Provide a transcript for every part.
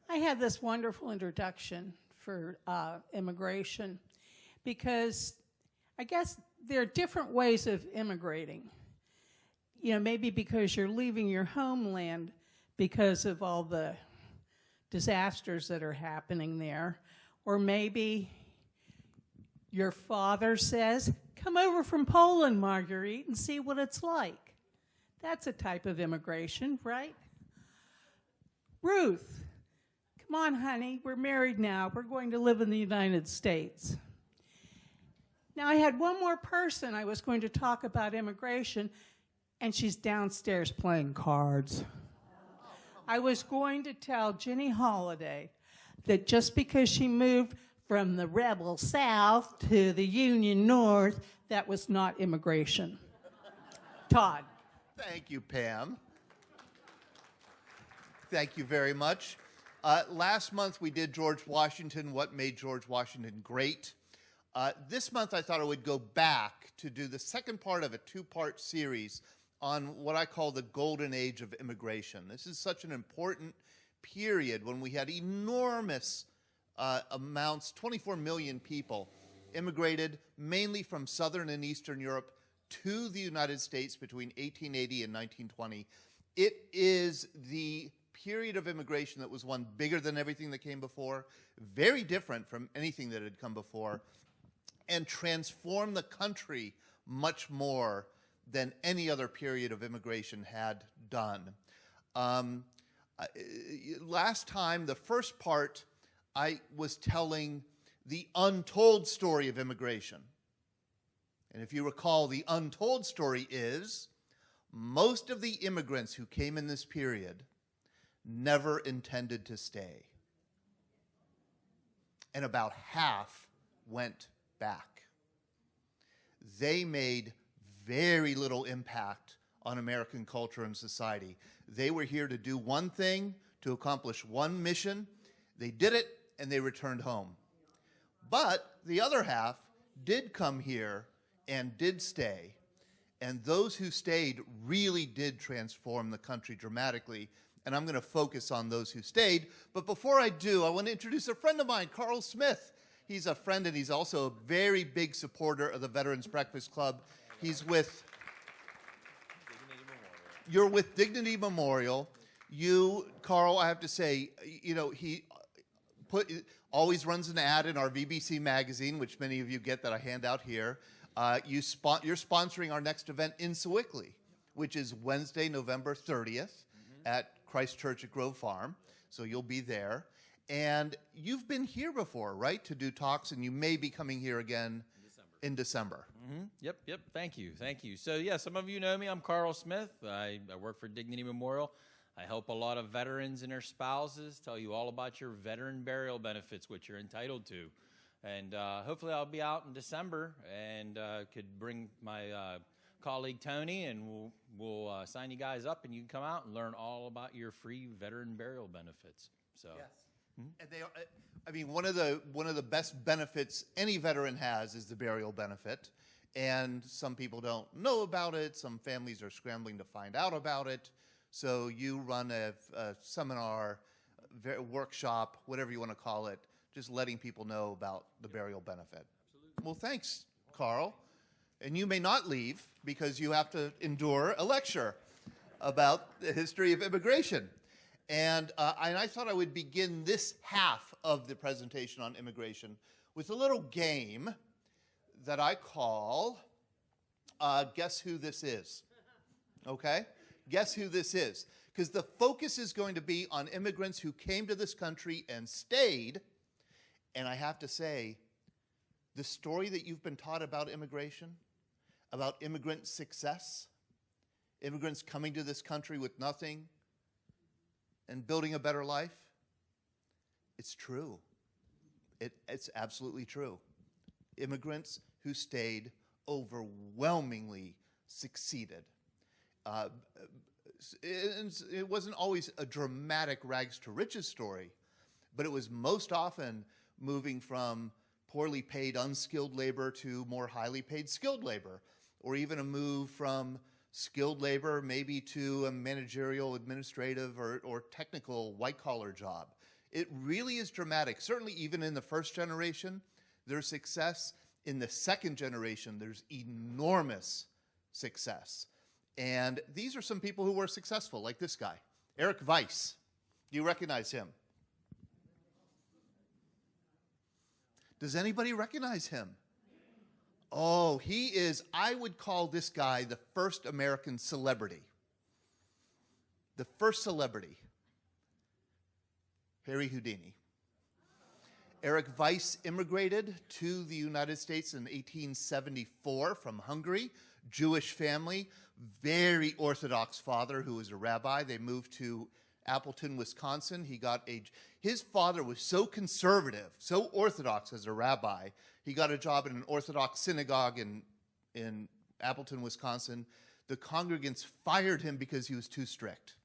I had this wonderful introduction for immigration because I guess there are different ways of immigrating. You know, maybe because you're leaving your homeland because of all the disasters that are happening there, or maybe your father says, "Come over from Poland, Marguerite, and see what it's like." That's a type of immigration, right? Ruth, come on, honey, we're married now. We're going to live in the United States. Now, I had one more person I was going to talk about immigration, and she's downstairs playing cards. I was going to tell Jenny Holiday that just because she moved from the rebel South to the Union North, that was not immigration. Todd. Thank you, Pam. Thank you very much. Last month we did George Washington, what made George Washington great. This month I thought I would go back to do the second part of a two-part series on what I call the golden age of immigration. This is such an important period when we had enormous amounts, 24 million people immigrated mainly from Southern and Eastern Europe to the United States between 1880 and 1920. It is the period of immigration that was one bigger than everything that came before, very different from anything that had come before, and transformed the country much more than any other period of immigration had done. Last time, the first part, I was telling the untold story of immigration. And if you recall, the untold story is most of the immigrants who came in this period never intended to stay. And about half went back. They made very little impact on American culture and society. They were here to do one thing, to accomplish one mission. They did it, and they returned home. But the other half did come here and did stay. And those who stayed really did transform the country dramatically. And I'm going to focus on those who stayed. But before I do, I want to introduce a friend of mine, Carl Smith. He's a friend, and he's also a very big supporter of the Veterans Breakfast Club. He's with You're with Dignity Memorial. You, Carl, I have to say, you know, he always runs an ad in our VBC magazine, which many of you get that I hand out here. You're sponsoring our next event in Sewickley, which is Wednesday, November 30th at Christ Church at Grove Farm. So you'll be there. And you've been here before, right, to do talks, and you may be coming here again in December. Yep. Thank you. So, yeah, some of you know me. I'm Carl Smith. I work for Dignity Memorial. I help a lot of veterans and their spouses, tell you all about your veteran burial benefits, which you're entitled to. And hopefully I'll be out in December and could bring my colleague Tony, and we'll sign you guys up, and you can come out and learn all about your free veteran burial benefits. So. Yes. And they are, I mean, one of the best benefits any veteran has is the burial benefit, and some people don't know about it. Some families are scrambling to find out about it. So you run a seminar, workshop, whatever you want to call it, just letting people know about the burial benefit. Absolutely. Well, thanks, Carl. And you may not leave because you have to endure a lecture about the history of immigration. And I thought I would begin this half of the presentation on immigration with a little game that I call Guess Who This Is? Okay? Guess who this is? Because the focus is going to be on immigrants who came to this country and stayed. And I have to say, the story that you've been taught about immigration, about immigrant success, immigrants coming to this country with nothing, and building a better life, it's true. It's absolutely true. Immigrants who stayed overwhelmingly succeeded. It wasn't always a dramatic rags to riches story, but it was most often moving from poorly paid unskilled labor to more highly paid skilled labor, or even a move from skilled labor maybe to a managerial, administrative, or technical white-collar job. It really is dramatic. Certainly even in the first generation, there's success. In the second generation, there's enormous success. And these are some people who were successful, like this guy, Eric Weiss. Do you recognize him? Does anybody recognize him? Oh, he is, I would call this guy the first American celebrity. The first celebrity. Harry Houdini. Eric Weiss immigrated to the United States in 1874 from Hungary, Jewish family, very Orthodox father who was a rabbi. They moved to Appleton, Wisconsin. His father was so conservative, so Orthodox as a rabbi, he got a job in an Orthodox synagogue in Appleton, Wisconsin. The congregants fired him because he was too strict.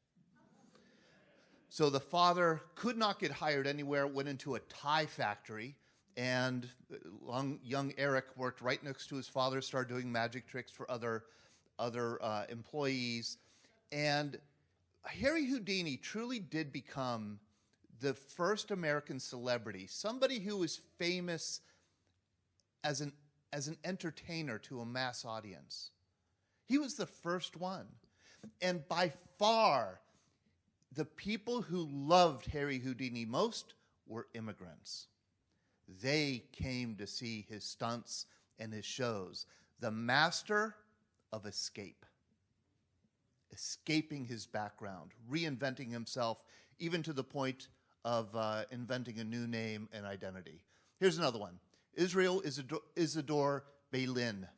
So the father could not get hired anywhere, went into a tie factory, and young Eric worked right next to his father, started doing magic tricks for other employees. And Harry Houdini truly did become the first American celebrity, somebody who was famous as an entertainer to a mass audience. He was the first one. And by far, the people who loved Harry Houdini most were immigrants. They came to see his stunts and his shows. The master of escape. Escaping his background, reinventing himself, even to the point of inventing a new name and identity. Here's another one. Israel Isidore Berlin.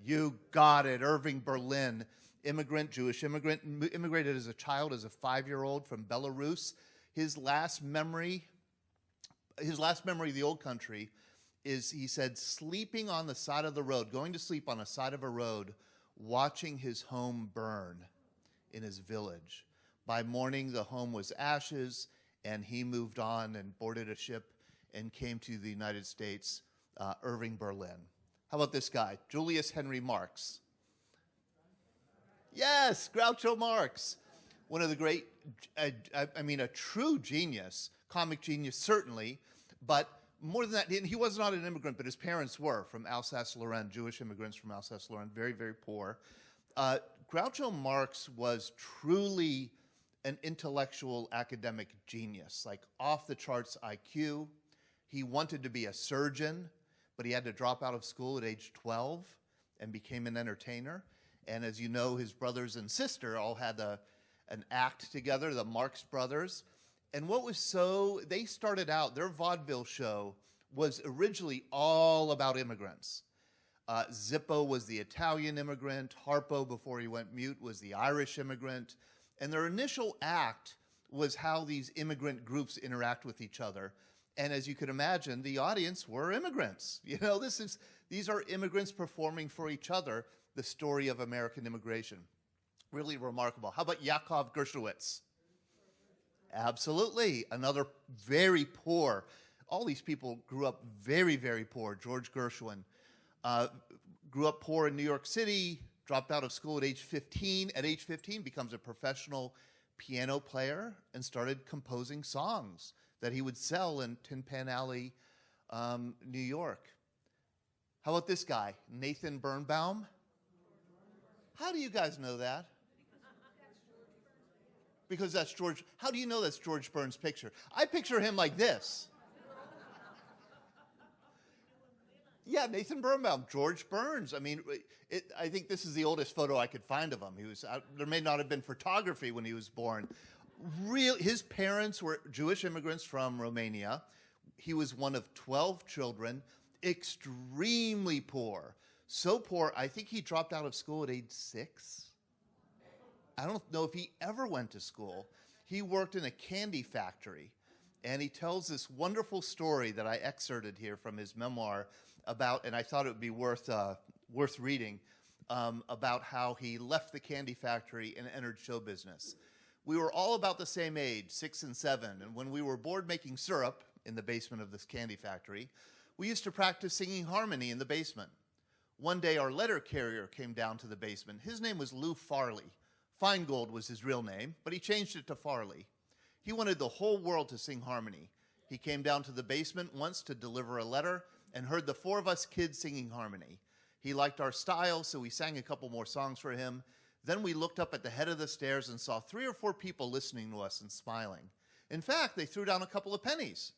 You got it, Irving Berlin. Immigrant, Jewish immigrant, immigrated as a child, as a 5-year-old from Belarus. His last memory of the old country is, he said, sleeping on the side of the road, going to sleep on the side of a road, watching his home burn in his village. By morning, the home was ashes, and he moved on and boarded a ship and came to the United States, Irving Berlin. How about this guy, Julius Henry Marx? Yes, Groucho Marx. One of the great, a true genius, comic genius certainly, but more than that, he was not an immigrant, but his parents were from Alsace-Lorraine, Jewish immigrants from Alsace-Lorraine, very, very poor. Groucho Marx was truly an intellectual academic genius, like off the charts IQ. He wanted to be a surgeon, but he had to drop out of school at age 12 and became an entertainer. And as you know, his brothers and sister all had an act together, the Marx Brothers. And they started out, their vaudeville show was originally all about immigrants. Zippo was the Italian immigrant. Harpo, before he went mute, was the Irish immigrant. And their initial act was how these immigrant groups interact with each other. And as you can imagine, the audience were immigrants. You know, these are immigrants performing for each other, the story of American immigration. Really remarkable. How about Yakov Gershowitz? Absolutely. Another very poor. All these people grew up very, very poor. George Gershwin grew up poor in New York City, dropped out of school at age 15. At age 15, becomes a professional piano player and started composing songs that he would sell in Tin Pan Alley, New York. How about this guy, Nathan Birnbaum? How do you guys know that? Because that's George. How do you know that's George Burns' picture? I picture him like this. Yeah, Nathan Birnbaum, George Burns. I mean, I think this is the oldest photo I could find of him. There may not have been photography when he was born. His parents were Jewish immigrants from Romania. He was one of 12 children, extremely poor. So poor, I think he dropped out of school at age 6. I don't know if he ever went to school. He worked in a candy factory, and he tells this wonderful story that I excerpted here from his memoir about, and I thought it would be worth reading, about how he left the candy factory and entered show business. We were all about the same age, 6 and 7, and when we were bored making syrup in the basement of this candy factory, we used to practice singing harmony in the basement. One day, our letter carrier came down to the basement. His name was Lou Farley. Feingold was his real name, but he changed it to Farley. He wanted the whole world to sing harmony. He came down to the basement once to deliver a letter and heard the 4 of us kids singing harmony. He liked our style, so we sang a couple more songs for him. Then we looked up at the head of the stairs and saw 3 or 4 people listening to us and smiling. In fact, they threw down a couple of pennies.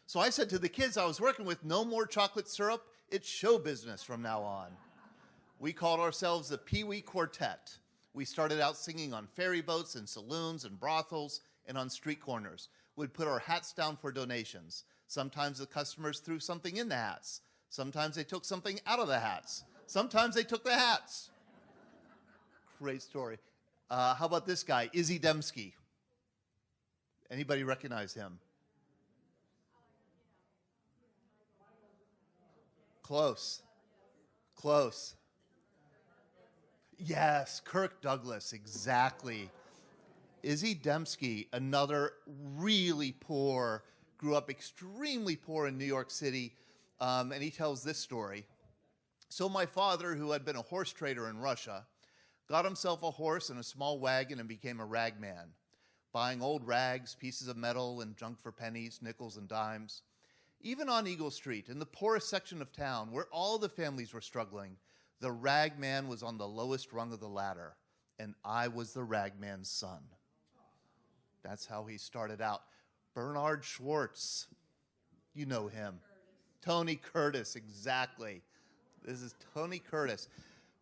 So I said to the kids I was working with, no more chocolate syrup. It's show business from now on. We called ourselves the Pee Wee Quartet. We started out singing on ferry boats and saloons and brothels and on street corners. We'd put our hats down for donations. Sometimes the customers threw something in the hats. Sometimes they took something out of the hats. Sometimes they took the hats. Great story. How about this guy, Izzy Dembski? Anybody recognize him? Close. Close. Yes, Kirk Douglas, exactly. Izzy Dembski, another really poor, grew up extremely poor in New York City, and he tells this story. So my father, who had been a horse trader in Russia, got himself a horse and a small wagon and became a rag man, buying old rags, pieces of metal, and junk for pennies, nickels, and dimes. Even on Eagle Street, in the poorest section of town, where all the families were struggling, the rag man was on the lowest rung of the ladder, and I was the rag man's son. That's how he started out. Bernard Schwartz, you know him. Tony Curtis, exactly. This is Tony Curtis.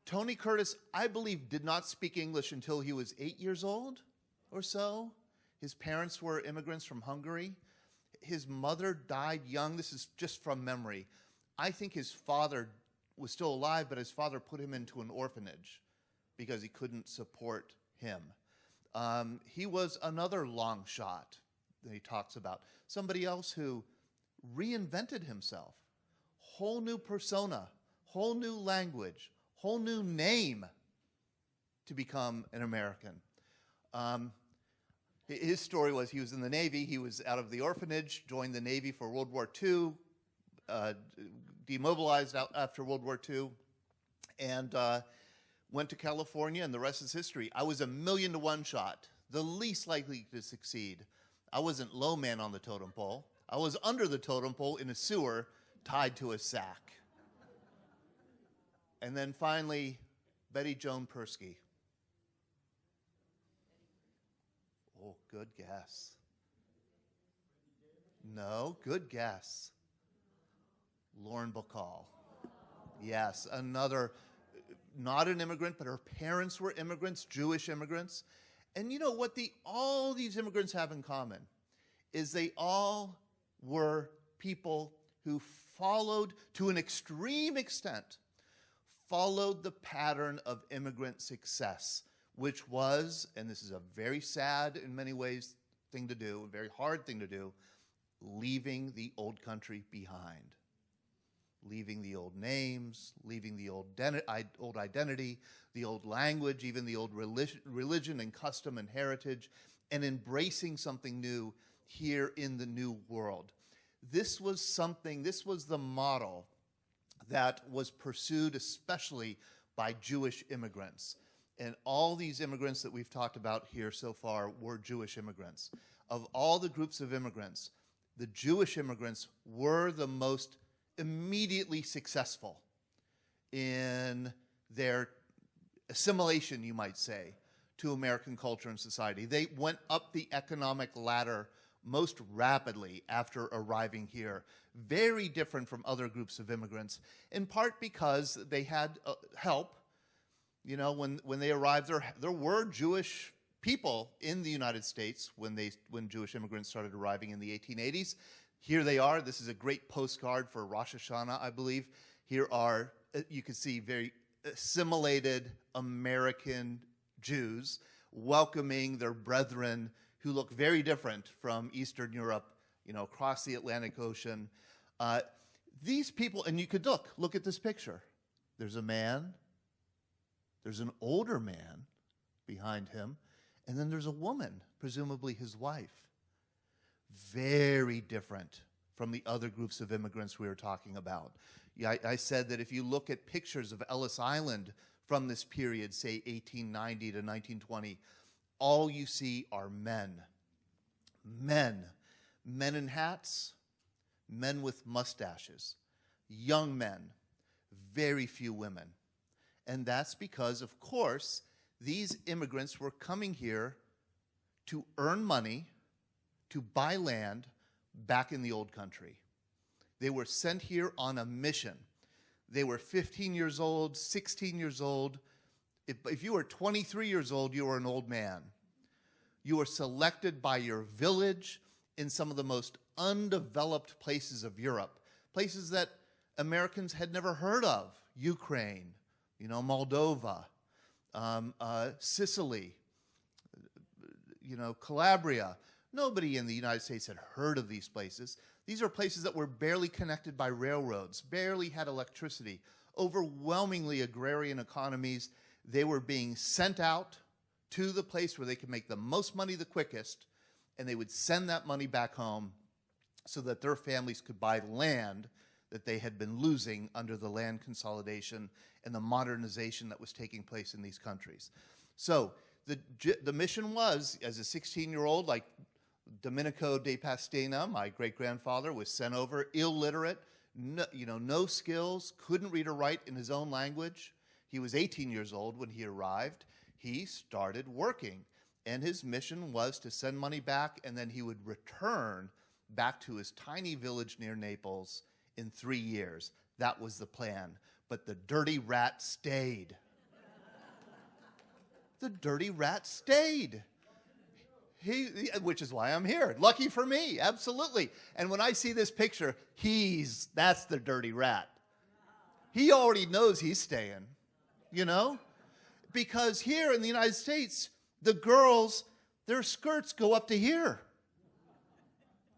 Tony Curtis, I believe, did not speak English until he was 8 years old or so. His parents were immigrants from Hungary. His mother died young. This is just from memory. I think his father was still alive, but his father put him into an orphanage because he couldn't support him. He was another long shot that he talks about. Somebody else who reinvented himself. Whole new persona, whole new language, whole new name to become an American. His story was he was in the Navy. He was out of the orphanage, joined the Navy for World War II, demobilized out after World War II, and went to California, and the rest is history. I was a 1,000,000 to 1 shot, the least likely to succeed. I wasn't low man on the totem pole. I was under the totem pole in a sewer tied to a sack. And then finally, Betty Joan Persky. Oh, good guess. No, good guess. Lauren Bacall. Yes, another, not an immigrant, but her parents were immigrants, Jewish immigrants. And you know what all these immigrants have in common is they all were people who followed, to an extreme extent, followed the pattern of immigrant success, which was, and this is a very sad in many ways thing to do, a very hard thing to do, leaving the old country behind. Leaving the old names, leaving the old identity, the old language, even the old religion and custom and heritage, and embracing something new here in the new world. This was the model that was pursued especially by Jewish immigrants. And all these immigrants that we've talked about here so far were Jewish immigrants. Of all the groups of immigrants, the Jewish immigrants were the most immediately successful in their assimilation, you might say, to American culture and society. They went up the economic ladder most rapidly after arriving here, very different from other groups of immigrants, in part because they had help. You know, when they arrived, there were Jewish people in the United States when Jewish immigrants started arriving in the 1880s. Here they are. This is a great postcard for Rosh Hashanah, I believe. Here are, you can see, very assimilated American Jews welcoming their brethren who look very different from Eastern Europe, you know, across the Atlantic Ocean. These people, and you could look at this picture. There's a man, there's an older man behind him, and then there's a woman, presumably his wife. Very different from the other groups of immigrants we were talking about. Yeah, I said that if you look at pictures of Ellis Island from this period, say 1890 to 1920, all you see are men. Men in hats, men with mustaches, young men, very few women. And that's because, of course, these immigrants were coming here to earn money, to buy land back in the old country. They were sent here on a mission. They were 15 years old, 16 years old. If you were 23 years old, you were an old man. You were selected by your village in some of the most undeveloped places of Europe, places that Americans had never heard of. Ukraine, Moldova, Sicily, Calabria. Nobody in the United States had heard of these places. These are places that were barely connected by railroads, barely had electricity, overwhelmingly agrarian economies. They were being sent out to the place where they could make the most money the quickest, and they would send that money back home so that their families could buy land that they had been losing under the land consolidation and the modernization that was taking place in these countries. So the mission was, as a 16-year-old, like Domenico DePastino, my great-grandfather, was sent over, illiterate, no skills, couldn't read or write in his own language. He was 18 years old when he arrived. He started working, and his mission was to send money back, and then he would return back to his tiny village near Naples in 3 years. That was the plan. But the dirty rat stayed. The dirty rat stayed. Which is why I'm here. Lucky for me, absolutely. And when I see this picture, that's the dirty rat. He already knows he's staying, Because here in the United States, the girls, their skirts go up to here.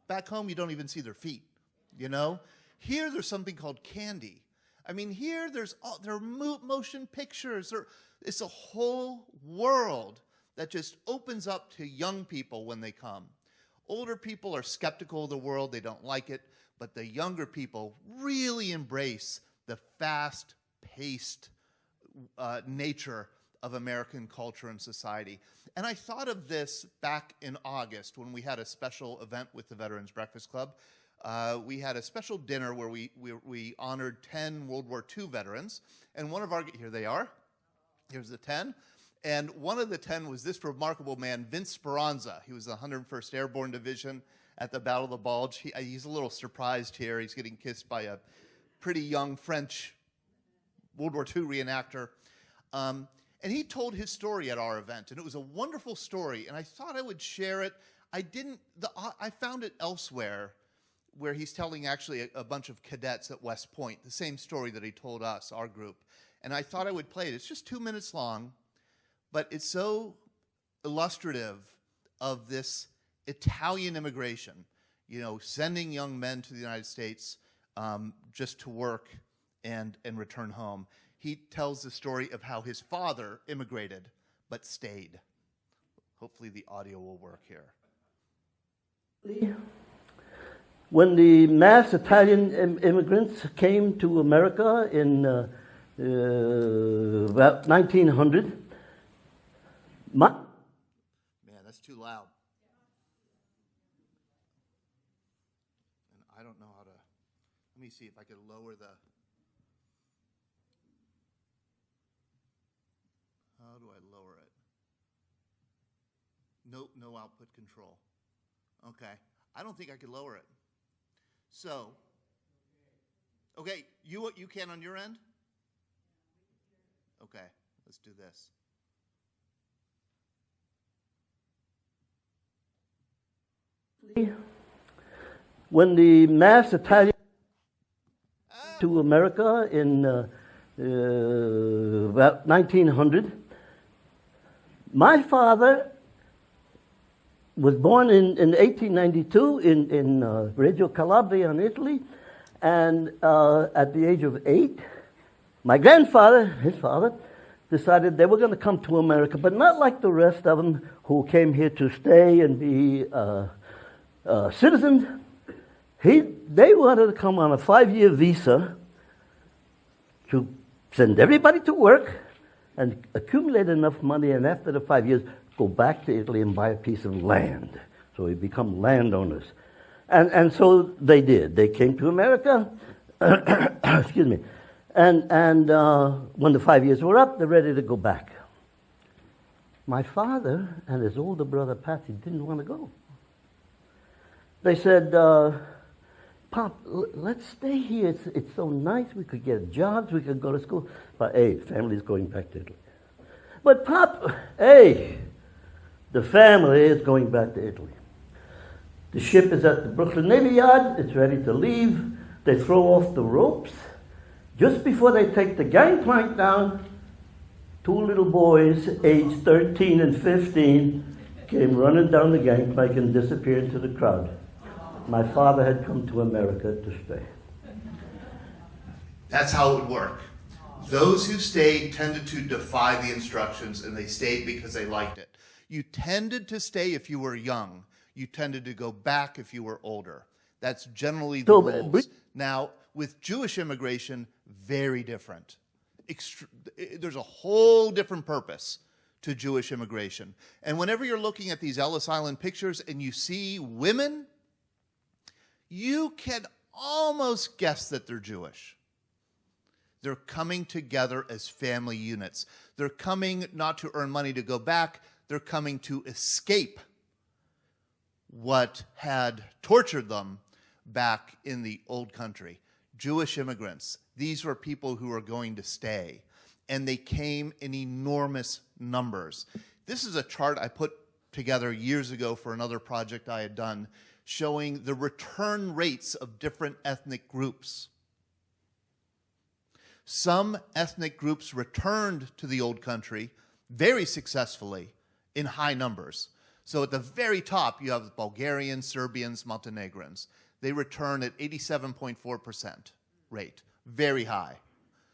Back home, you don't even see their feet, Here, there's something called candy. I mean, here, there are motion pictures. It's a whole world that just opens up to young people when they come. Older people are skeptical of the world. They don't like it. But the younger people really embrace the fast-paced nature of American culture and society. And I thought of this back in August when we had a special event with the Veterans Breakfast Club. We had a special dinner where we honored 10 World War II veterans. And one of our, here they are. Here's the 10. And one of the 10 was this remarkable man, Vince Speranza. He was the 101st Airborne Division at the Battle of the Bulge. He's a little surprised here. He's getting kissed by a pretty young French World War II reenactor. And he told his story at our event, and it was a wonderful story, and I thought I would share it. I found it elsewhere where he's telling actually a bunch of cadets at West Point, the same story that he told us, our group. And I thought I would play it. It's just 2 minutes long, but it's so illustrative of this Italian immigration, sending young men to the United States just to work and return home. He tells the story of how his father immigrated but stayed. Hopefully the audio will work here. When the mass Italian immigrants came to America in about 1900, Man, that's too loud. And I don't know how to, let me see if I could lower the, how do I lower it? No output control. Okay, I don't think I could lower it. So, okay, you can on your end? Okay, let's do this. When the mass Italian to America in about 1900, my father was born in 1892 in Reggio Calabria in Italy, and at the age of 8, my grandfather, his father, decided they were going to come to America, but not like the rest of them who came here to stay and be citizens. They wanted to come on a 5-year visa to send everybody to work and accumulate enough money, and after the 5 years, go back to Italy and buy a piece of land So we become landowners. And so they did. They came to America, excuse me, and when the 5 years were up, they're ready to go back. My father and his older brother, Patsy, didn't want to go. They said, Pop, let's stay here. It's so nice. We could get jobs. We could go to school. But, hey, family's going back to Italy. But, Pop, hey, the family is going back to Italy. The ship is at the Brooklyn Navy Yard. It's ready to leave. They throw off the ropes. Just before they take the gangplank down, two little boys, aged 13 and 15, came running down the gangplank and disappeared into the crowd. My father had come to America to stay. That's how it would work. Those who stayed tended to defy the instructions, and they stayed because they liked it. You tended to stay if you were young. You tended to go back if you were older. That's generally the rules. Now, with Jewish immigration, very different. There's a whole different purpose to Jewish immigration. And whenever you're looking at these Ellis Island pictures and you see women, you can almost guess that they're Jewish. They're coming together as family units. They're coming not to earn money to go back. They're coming to escape what had tortured them back in the old country. Jewish immigrants, these were people who were going to stay, and they came in enormous numbers. This is a chart I put together years ago for another project I had done, showing the return rates of different ethnic groups. Some ethnic groups returned to the old country very successfully in high numbers. So at the very top, you have Bulgarians, Serbians, Montenegrins. They return at 87.4% rate, very high.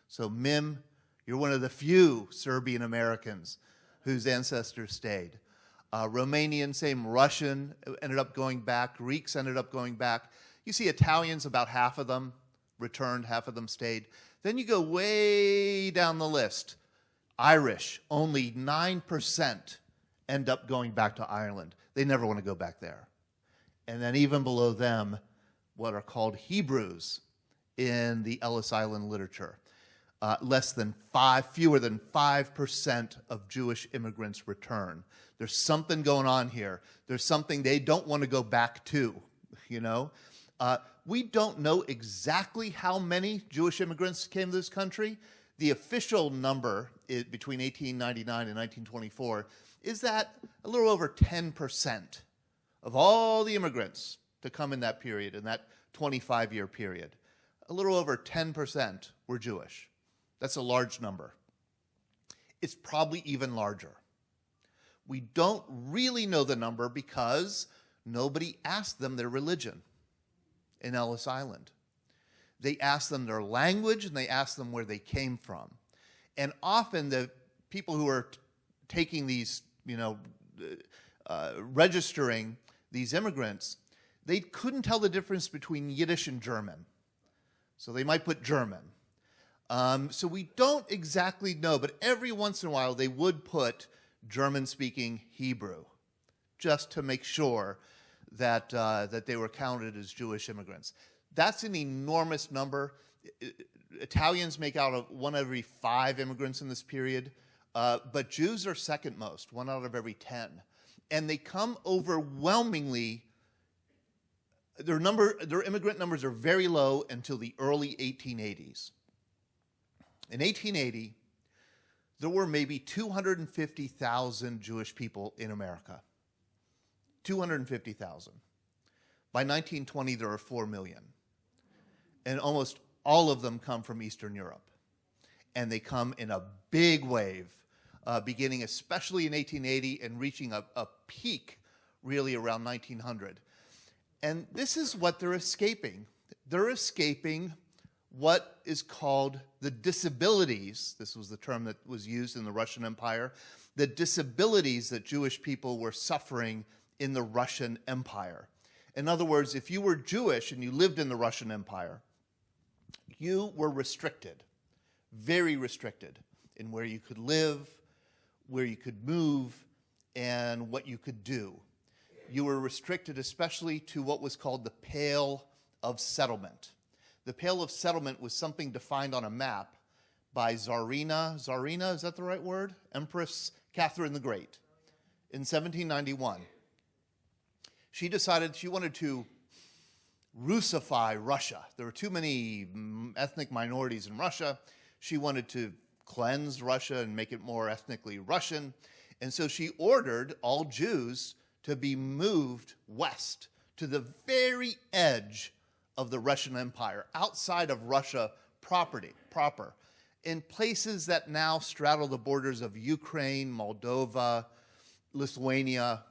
So Mim, you're one of the few Serbian Americans whose ancestors stayed. Romanian, same. Russian ended up going back. Greeks ended up going back. You see Italians, about half of them returned, half of them stayed. Then you go way down the list. Irish, only 9% end up going back to Ireland. They never want to go back there. And then even below them, what are called Hebrews in the Ellis Island literature. Fewer than 5% of Jewish immigrants return. There's something going on here. There's something they don't want to go back to, you know. We don't know exactly how many Jewish immigrants came to this country. The official number between 1899 and 1924 is that a little over 10% of all the immigrants to come in that period, in that 25-year period, a little over 10% were Jewish. That's a large number. It's probably even larger. We don't really know the number because nobody asked them their religion in Ellis Island. They asked them their language and they asked them where they came from. And often the people who are taking these, registering these immigrants, they couldn't tell the difference between Yiddish and German. So they might put German. So we don't exactly know, but every once in a while they would put German-speaking Hebrew, just to make sure that they were counted as Jewish immigrants. That's an enormous number. Italians make out of 1 every 5 immigrants in this period, but Jews are second most, 1 out of every 10. And they come overwhelmingly. Their immigrant numbers are very low until the early 1880s. In 1880, there were maybe 250,000 Jewish people in America. 250,000. By 1920, there are 4 million. And almost all of them come from Eastern Europe. And they come in a big wave, beginning especially in 1880 and reaching a peak really around 1900. And this is what they're escaping. They're escaping what is called the disabilities. This was the term that was used in the Russian Empire. The disabilities that Jewish people were suffering in the Russian Empire. In other words, if you were Jewish and you lived in the Russian Empire, you were restricted, very restricted, in where you could live, where you could move, and what you could do. you were restricted especially to what was called the Pale of Settlement. The Pale of Settlement was something defined on a map by Tsarina, is that the right word? Empress Catherine the Great in 1791. She decided she wanted to Russify Russia. There were too many ethnic minorities in Russia. She wanted to cleanse Russia and make it more ethnically Russian. And so she ordered all Jews to be moved west to the very edge of the Russian Empire, outside of Russia proper, in places that now straddle the borders of Ukraine, Moldova, Lithuania,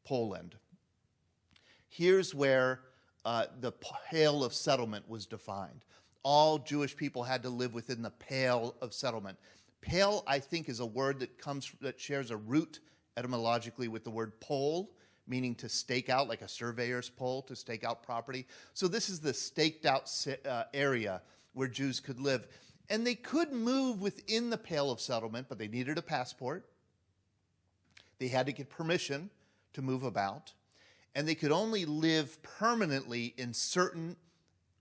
Poland. Here's where the Pale of Settlement was defined. All Jewish people had to live within the Pale of Settlement. Pale, I think, is a word that shares a root etymologically with the word pole, meaning to stake out, like a surveyor's pole, to stake out property. So this is the staked out area where Jews could live. And they could move within the Pale of Settlement, but they needed a passport. They had to get permission to move about. And they could only live permanently in certain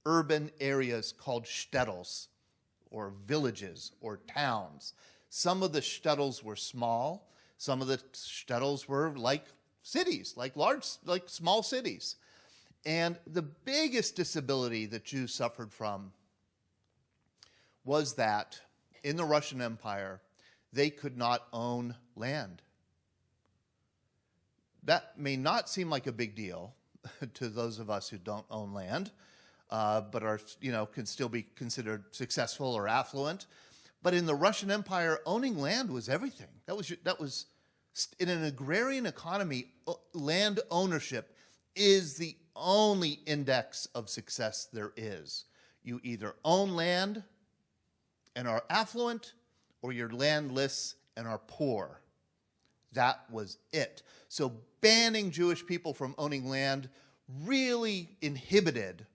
urban areas called shtetls, or villages, or towns. Some of the shtetls were small. Some of the shtetls were like cities, like small cities. And the biggest disability that Jews suffered from was that in the Russian Empire, they could not own land. That may not seem like a big deal to those of us who don't own land, but are, can still be considered successful or affluent. But in the Russian Empire, owning land was everything. That was in an agrarian economy, land ownership is the only index of success there is. You either own land and are affluent, or you're landless and are poor. That was it. So banning Jewish people from owning land really inhibited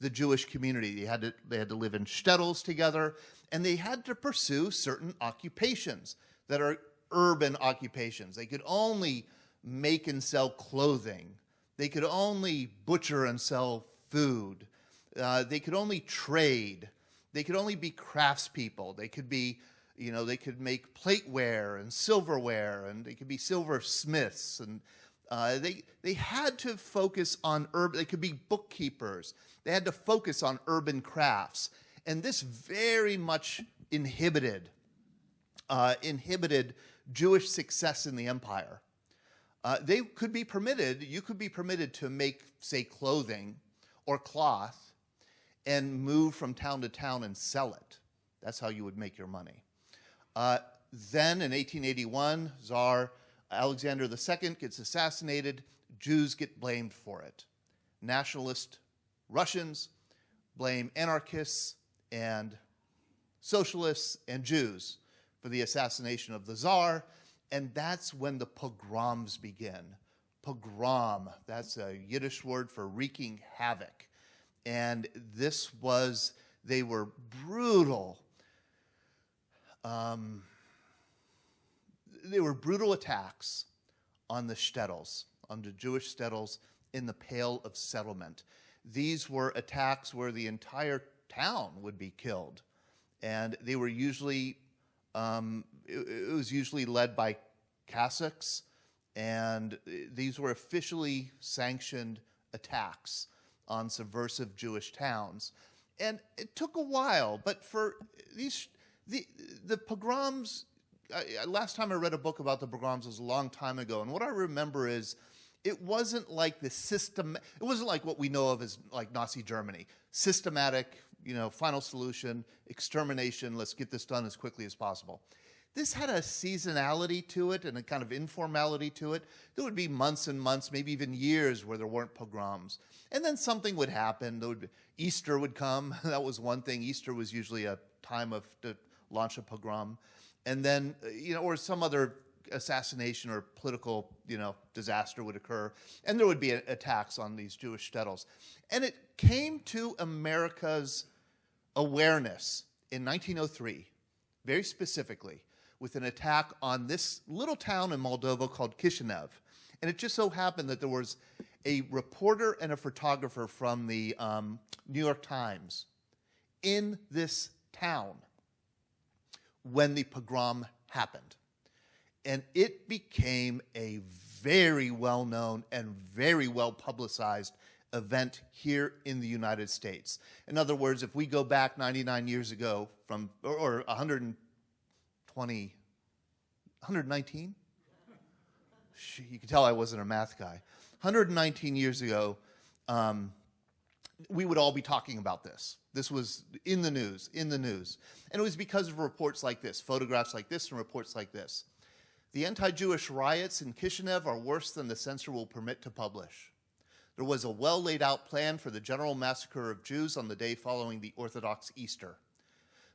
the Jewish community. They had to live in shtetls together, and they had to pursue certain occupations that are urban occupations. They could only make and sell clothing. They could only butcher and sell food. They could only trade. They could only be craftspeople. They could be, they could make plateware and silverware, and they could be silversmiths. And they had to focus on urban. They could be bookkeepers. They had to focus on urban crafts, and this very much inhibited Jewish success in the empire. You could be permitted to make, say, clothing or cloth and move from town to town and sell it. That's how you would make your money. Then in 1881, Tsar Alexander II gets assassinated. Jews get blamed for it. Nationalist Russians blame anarchists and socialists and Jews for the assassination of the Tsar, and that's when the pogroms begin. Pogrom, that's a Yiddish word for wreaking havoc. And they were brutal. They were brutal attacks on the shtetls, on the Jewish shtetls in the Pale of Settlement. These were attacks where the entire town would be killed. And they were usually, it was usually led by Cossacks, and these were officially sanctioned attacks on subversive Jewish towns. And it took a while, but for the pogroms, last time I read a book about the pogroms was a long time ago, and what I remember is it wasn't like it wasn't like what we know of as like Nazi Germany. Systematic, final solution, extermination, let's get this done as quickly as possible. This had a seasonality to it and a kind of informality to it. There would be months and months, maybe even years, where there weren't pogroms. And then something would happen. Easter would come. That was one thing. Easter was usually a time to launch a pogrom. And then, or some other assassination or political, disaster would occur. And there would be attacks on these Jewish shtetls. And it came to America's awareness in 1903, very specifically, with an attack on this little town in Moldova called Chisinau. And it just so happened that there was a reporter and a photographer from the New York Times in this town when the pogrom happened. And it became a very well-known and very well-publicized event here in the United States. In other words, if we go back 99 years ago or 119? You can tell I wasn't a math guy. 119 years ago, we would all be talking about this. This was in the news. And it was because of reports like this, photographs like this, and reports like this. The anti-Jewish riots in Kishinev are worse than the censor will permit to publish. There was a well-laid-out plan for the general massacre of Jews on the day following the Orthodox Easter.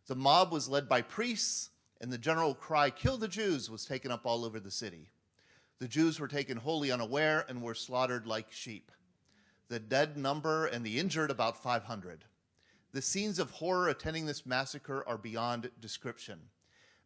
The mob was led by priests, and the general cry, "Kill the Jews," was taken up all over the city. The Jews were taken wholly unaware and were slaughtered like sheep. The dead number and the injured about 500. The scenes of horror attending this massacre are beyond description.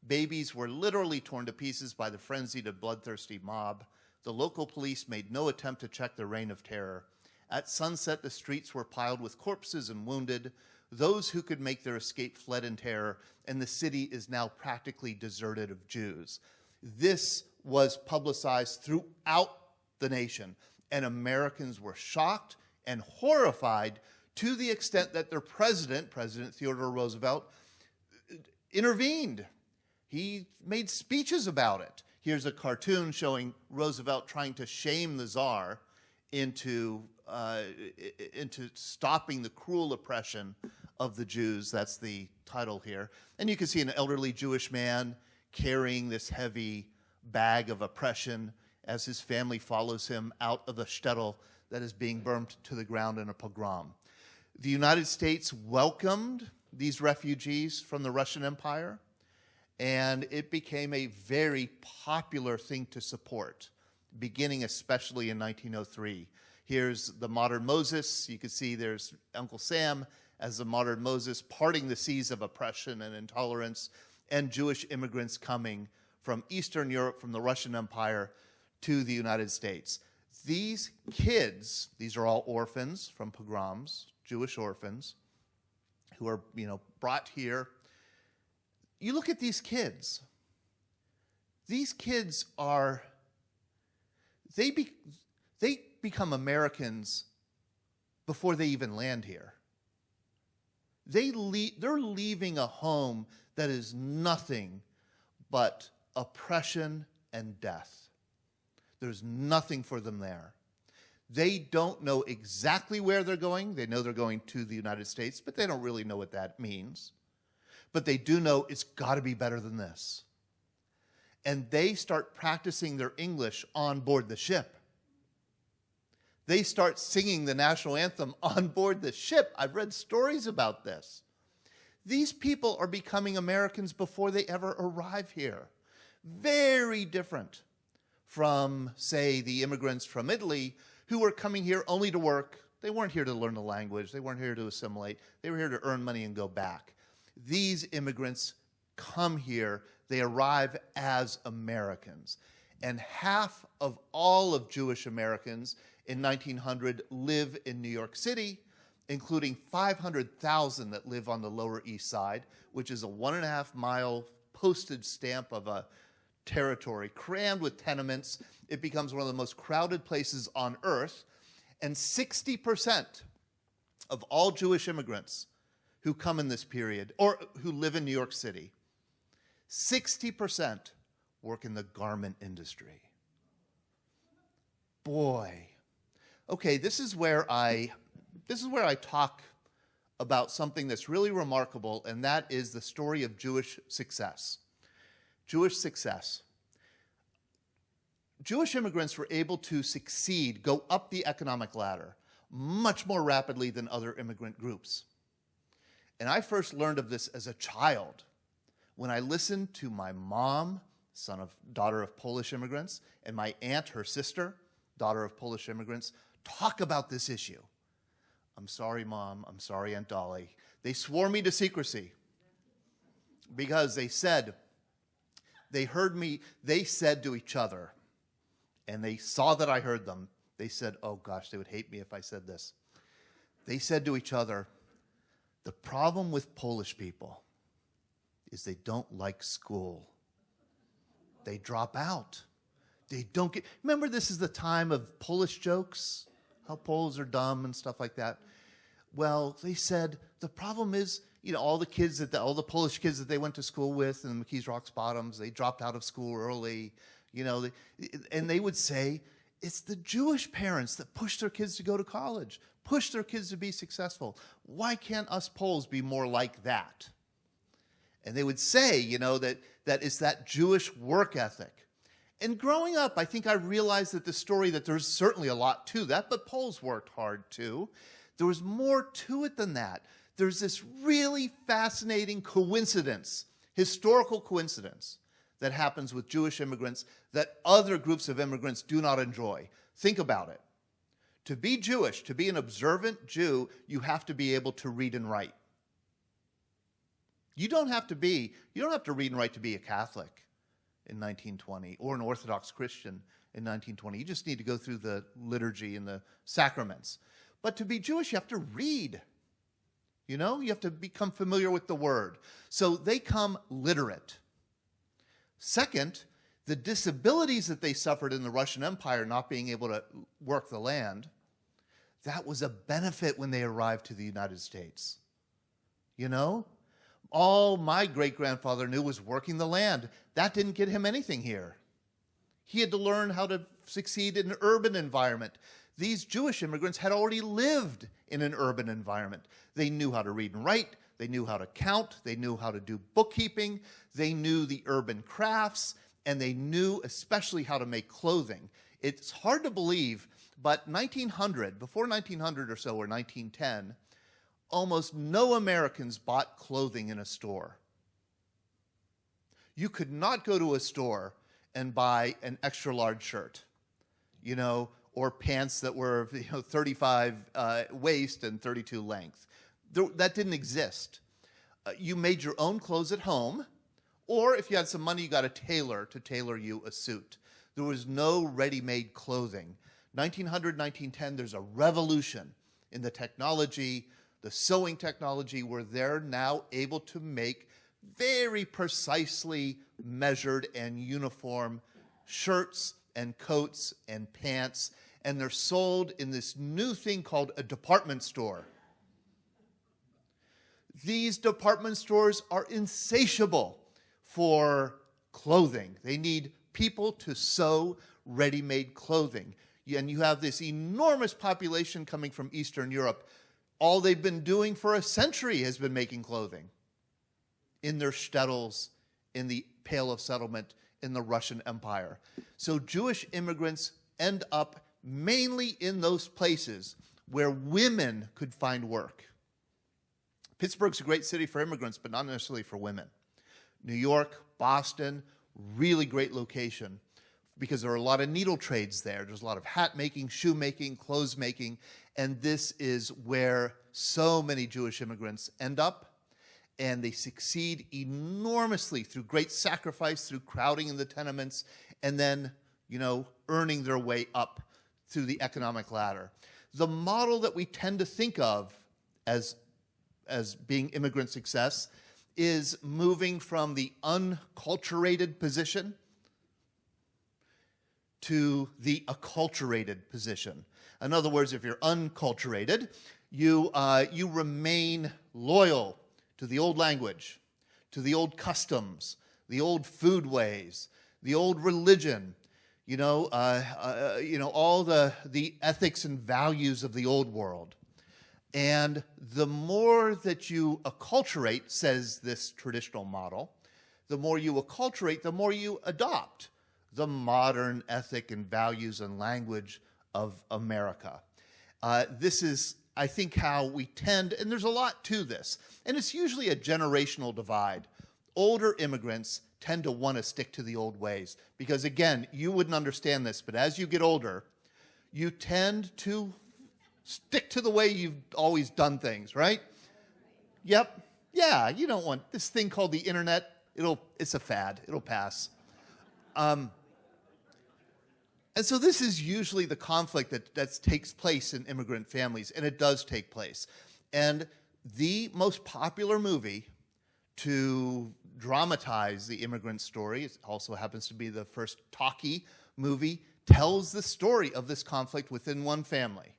Babies were literally torn to pieces by the frenzied and bloodthirsty mob. The local police made no attempt to check the reign of terror. At sunset, the streets were piled with corpses and wounded. Those who could make their escape fled in terror, and the city is now practically deserted of Jews. This was publicized throughout the nation, and Americans were shocked and horrified to the extent that their president, President Theodore Roosevelt, intervened. He made speeches about it. Here's a cartoon showing Roosevelt trying to shame the Tsar into stopping the cruel oppression of the Jews. That's the title here. And you can see an elderly Jewish man carrying this heavy bag of oppression as his family follows him out of the shtetl that is being burned to the ground in a pogrom. The United States welcomed these refugees from the Russian Empire, and it became a very popular thing to support, beginning especially in 1903. Here's the modern Moses. You can see there's Uncle Sam as the modern Moses parting the seas of oppression and intolerance, and Jewish immigrants coming from Eastern Europe, from the Russian Empire, to the United States. These kids, these are all orphans from pogroms, Jewish orphans, who are, brought here. You look at these kids. These kids are, they become Americans before they even land here. They're leaving a home that is nothing but oppression and death. There's nothing for them there. They don't know exactly where they're going. They know they're going to the United States, but they don't really know what that means. But they do know it's got to be better than this. And they start practicing their English on board the ship. They start singing the national anthem on board the ship. I've read stories about this. These people are becoming Americans before they ever arrive here. Very different from, say, the immigrants from Italy who were coming here only to work. They weren't here to learn the language. They weren't here to assimilate. They were here to earn money and go back. These immigrants come here. They arrive as Americans. And half of all of Jewish Americans in 1900 live in New York City, including 500,000 that live on the Lower East Side, which is a 1.5-mile postage stamp of a territory crammed with tenements. It becomes one of the most crowded places on earth. And 60% of all Jewish immigrants who come in this period, or who live in New York City, 60% work in the garment industry. Boy. Okay, this is where I talk about something that's really remarkable, and that is the story of Jewish success. Jewish success. Jewish immigrants were able to succeed, go up the economic ladder much more rapidly than other immigrant groups. And I first learned of this as a child when I listened to my mom, daughter of Polish immigrants, and my aunt, her sister, daughter of Polish immigrants, talk about this issue. I'm sorry, Mom. I'm sorry, Aunt Dolly. They swore me to secrecy because they said to each other, and they saw that I heard them, they said, oh gosh, they would hate me if I said this. They said to each other, the problem with Polish people is they don't like school. They drop out. They don't get, remember this is the time of Polish jokes, how Poles are dumb and stuff like that. Well, they said the problem is, all the Polish kids that they went to school with in McKees Rocks Bottoms, they dropped out of school early, and they would say, it's the Jewish parents that push their kids to go to college, push their kids to be successful. Why can't us Poles be more like that? And they would say, that it's that Jewish work ethic. And growing up, I think I realized that there's certainly a lot to that, but Poles worked hard too. There was more to it than that. There's this really fascinating coincidence, historical coincidence, that happens with Jewish immigrants that other groups of immigrants do not enjoy. Think about it. To be Jewish, to be an observant Jew, you have to be able to read and write. You don't have to read and write to be a Catholic in 1920 or an Orthodox Christian in 1920. You just need to go through the liturgy and the sacraments. But to be Jewish, you have to read. You have to become familiar with the word. So they come literate. Second, the disabilities that they suffered in the Russian Empire, not being able to work the land, that was a benefit when they arrived to the United States. All my great-grandfather knew was working the land. That didn't get him anything here. He had to learn how to succeed in an urban environment. These Jewish immigrants had already lived in an urban environment. They knew how to read and write. They knew how to count. They knew how to do bookkeeping. They knew the urban crafts, and they knew especially how to make clothing. It's hard to believe, but before 1900 or so, or 1910, almost no Americans bought clothing in a store. You could not go to a store and buy an extra large shirt, or pants that were 35 waist and 32 length. That didn't exist. You made your own clothes at home, or if you had some money, you got a tailor to tailor you a suit. There was no ready-made clothing. 1900, 1910, there's a revolution in the technology, the sewing technology, where they're now able to make very precisely measured and uniform shirts and coats and pants, and they're sold in this new thing called a department store. These department stores are insatiable for clothing. They need people to sew ready-made clothing. And you have this enormous population coming from Eastern Europe. All they've been doing for a century has been making clothing in their shtetls, in the Pale of Settlement, in the Russian Empire. So Jewish immigrants end up mainly in those places where women could find work. Pittsburgh's a great city for immigrants, but not necessarily for women. New York, Boston, really great location because there are a lot of needle trades there. There's a lot of hat making, shoe making, clothes making, and this is where so many Jewish immigrants end up, and they succeed enormously through great sacrifice, through crowding in the tenements, and then, earning their way up through the economic ladder. The model that we tend to think of as being immigrant success is moving from the unculturated position to the acculturated position. In other words, if you're unculturated, you remain loyal to the old language, to the old customs, the old food ways, the old religion, all the ethics and values of the old world. And the more that you acculturate, says this traditional model, the more you acculturate, the more you adopt the modern ethic and values and language of America. This is, I think, how we tend, and there's a lot to this, and it's usually a generational divide. Older immigrants tend to want to stick to the old ways because, again, you wouldn't understand this, but as you get older, you tend to stick to the way you've always done things, right? Yep. Yeah, you don't want this thing called the internet. It's a fad. It'll pass. And so this is usually the conflict that takes place in immigrant families, and it does take place. And the most popular movie to dramatize the immigrant story, it also happens to be the first talkie movie, tells the story of this conflict within one family.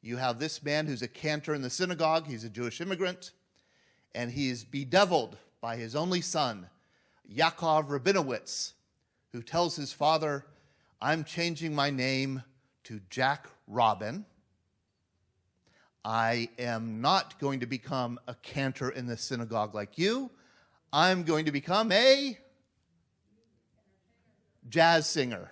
You have this man who's a cantor in the synagogue. He's a Jewish immigrant, and he is bedeviled by his only son, Yaakov Rabinowitz, who tells his father, I'm changing my name to Jack Robin. I am not going to become a cantor in the synagogue like you. I'm going to become a jazz singer.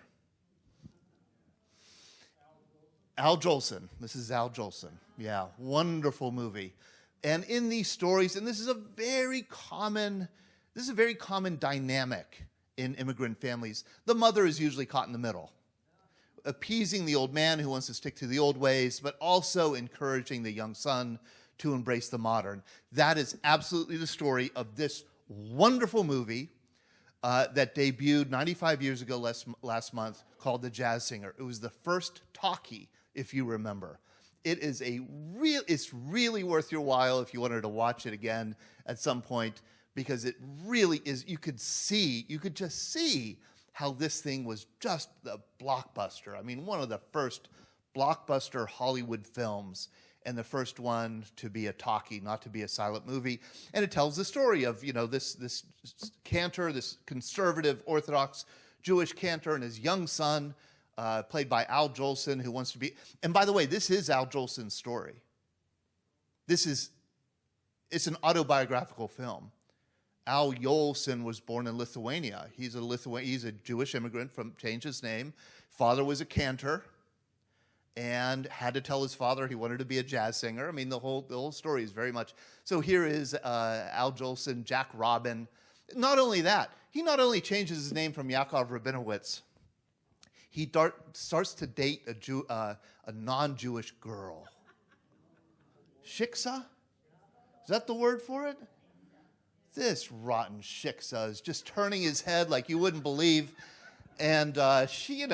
Al Jolson. This is Al Jolson. Yeah, wonderful movie. And in these stories, and this is a very common dynamic in immigrant families. The mother is usually caught in the middle, appeasing the old man who wants to stick to the old ways, but also encouraging the young son to embrace the modern. That is absolutely the story of this wonderful movie that debuted 95 years ago last month called The Jazz Singer. It was the first talkie, if you remember. It's really worth your while if you wanted to watch it again at some point, because it really is, you could just see how this thing was just the blockbuster. I mean, one of the first blockbuster Hollywood films, and the first one to be a talkie, not to be a silent movie. And it tells the story of, this cantor, this conservative Orthodox Jewish cantor, and his young son, played by Al Jolson, who wants to be, and by the way, this is Al Jolson's story. It's an autobiographical film. Al Jolson was born in Lithuania. He's a Jewish immigrant changed his name. Father was a cantor and had to tell his father he wanted to be a jazz singer. I mean, the whole story is very much. So here is Al Jolson, Jack Robin. Not only that, he not only changes his name from Yaakov Rabinowitz, he starts to date a non-Jewish girl. Shiksa? Is that the word for it? This rotten shiksa is just turning his head like you wouldn't believe. And she,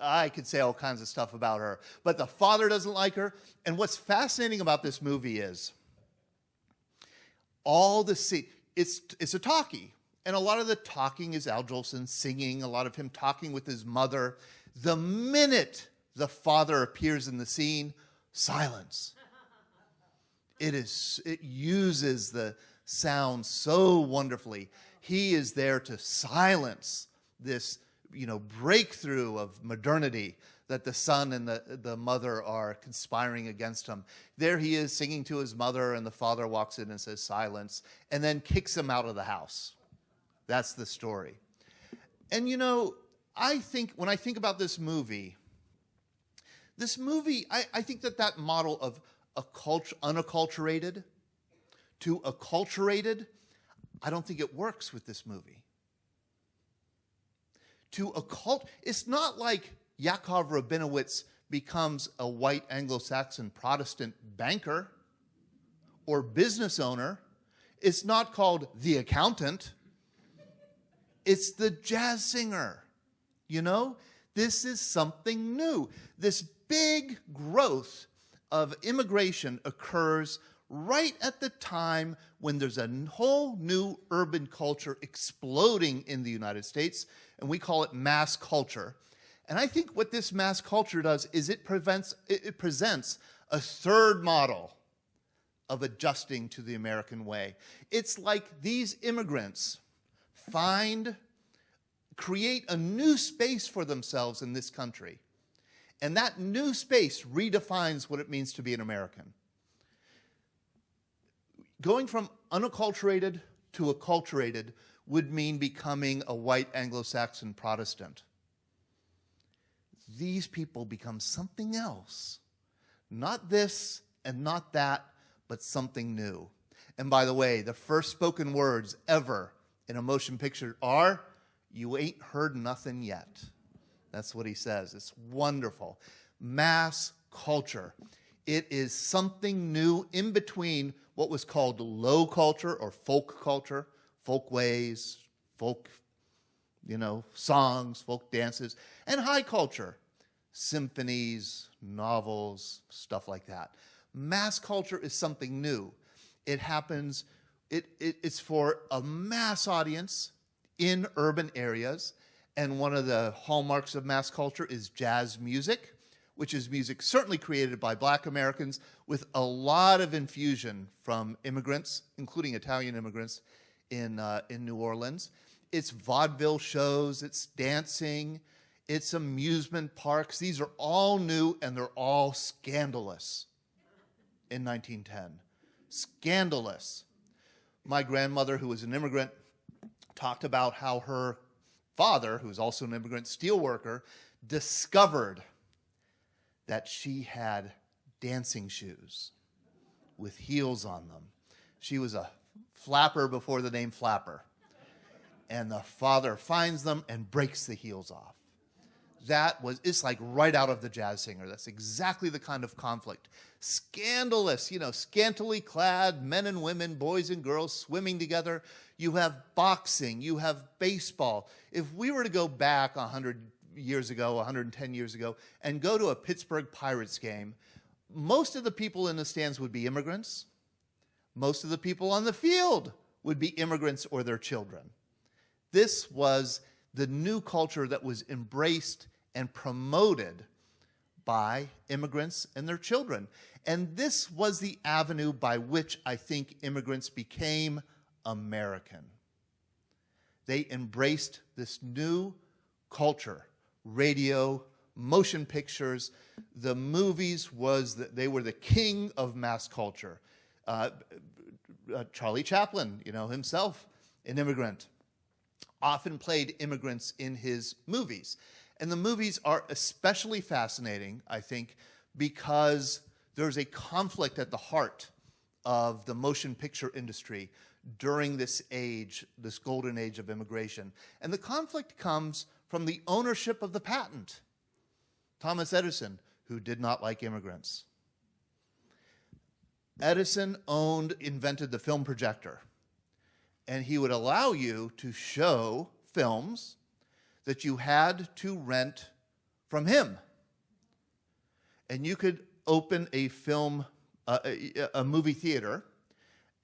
I could say all kinds of stuff about her. But the father doesn't like her. And what's fascinating about this movie is it's a talkie. And a lot of the talking is Al Jolson singing, a lot of him talking with his mother. The minute the father appears in the scene, silence. It uses the sound so wonderfully. He is there to silence this, breakthrough of modernity that the son and the mother are conspiring against him. There he is singing to his mother, and the father walks in and says silence, and then kicks him out of the house. That's the story. And I think when I think about this movie, I think that model of unacculturated to acculturated, I don't think it works with this movie. It's not like Yaakov Rabinowitz becomes a white Anglo-Saxon Protestant banker or business owner. It's not called The Accountant. It's the jazz singer. This is something new. This big growth of immigration occurs right at the time when there's a whole new urban culture exploding in the United States, and we call it mass culture. And I think what this mass culture does is it presents a third model of adjusting to the American way. It's like these immigrants create a new space for themselves in this country. And that new space redefines what it means to be an American. Going from unacculturated to acculturated would mean becoming a white Anglo-Saxon Protestant. These people become something else. Not this and not that, but something new. And by the way, the first spoken words ever in a motion picture are, "You ain't heard nothing yet." That's what he says. It's wonderful. Mass culture. It is something new in between what was called low culture or folk culture, folk ways, folk, songs, folk dances, and high culture, symphonies, novels, stuff like that. Mass culture is something new. It happens, it's for a mass audience in urban areas, and one of the hallmarks of mass culture is jazz music, which is music certainly created by Black Americans with a lot of infusion from immigrants, including Italian immigrants in New Orleans. It's vaudeville shows, it's dancing, it's amusement parks. These are all new, and they're all scandalous in 1910. Scandalous. My grandmother, who was an immigrant, talked about how her father, who's also an immigrant steelworker, discovered that she had dancing shoes with heels on them. She was a flapper before the name Flapper. And the father finds them and breaks the heels off. It's like right out of The Jazz Singer. That's exactly the kind of conflict. Scandalous, scantily clad men and women, boys and girls swimming together. You have boxing, you have baseball. If we were to go back 100 years ago, 110 years ago, and go to a Pittsburgh Pirates game, most of the people in the stands would be immigrants. Most of the people on the field would be immigrants or their children. This was the new culture that was embraced and promoted by immigrants and their children. And this was the avenue by which I think immigrants became American. They embraced this new culture, radio, motion pictures. The movies they were the king of mass culture. Charlie Chaplin, himself, an immigrant, often played immigrants in his movies. And the movies are especially fascinating, I think, because there's a conflict at the heart of the motion picture industry during this age, this golden age of immigration. And the conflict comes from the ownership of the patent. Thomas Edison, who did not like immigrants. Edison invented the film projector. And he would allow you to show films that you had to rent from him. And you could open a movie theater,